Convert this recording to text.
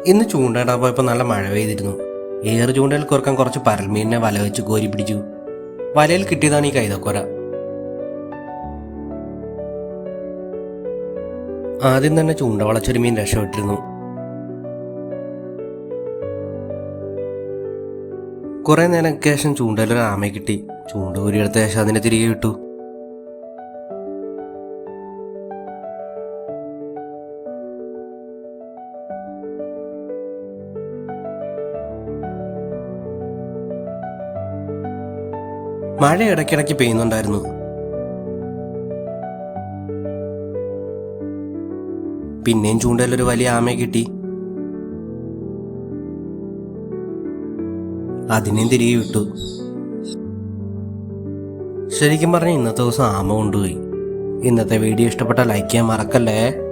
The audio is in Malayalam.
ഇന്ന് ചൂണ്ടയിടാൻ പോയപ്പോൾ നല്ല മഴ പെയ്തിരുന്നു. ഏറ് ചൂണ്ടയിൽ കോർക്കാൻ കുറച്ച് പരൽമീനിനെ വല വെച്ച് കോരി പിടിച്ചു. വലയിൽ കിട്ടിയതാണ് ഈ കൈതക്കോര. ആദ്യം തന്നെ ചൂണ്ട വളച്ചൊരു മീൻ രക്ഷപ്പെട്ടിരുന്നു. കുറെ നേരങ്ങൾക്ക് ശേഷം ചൂണ്ടയിലൊരു ആമയെ കിട്ടി. ചൂണ്ട കോരിയെടുത്ത ശേഷം അതിനെ തിരികെ വിട്ടു. മഴ ഇടയ്ക്കിടയ്ക്ക് പെയ്യുന്നുണ്ടായിരുന്നു. പിന്നെയും ചൂണ്ടയിലൊരു വലിയ ആമയെ കിട്ടി. അതിനെയും തിരികെ വിട്ടു. ശരിക്കും പറഞ്ഞ ഇന്നത്തെ ദിവസം ആമ കൊണ്ടുപോയി. ഇന്നത്തെ വീഡിയോ ഇഷ്ടപ്പെട്ടാൽ ലൈക്ക് ചെയ്യാൻ മറക്കല്ലേ.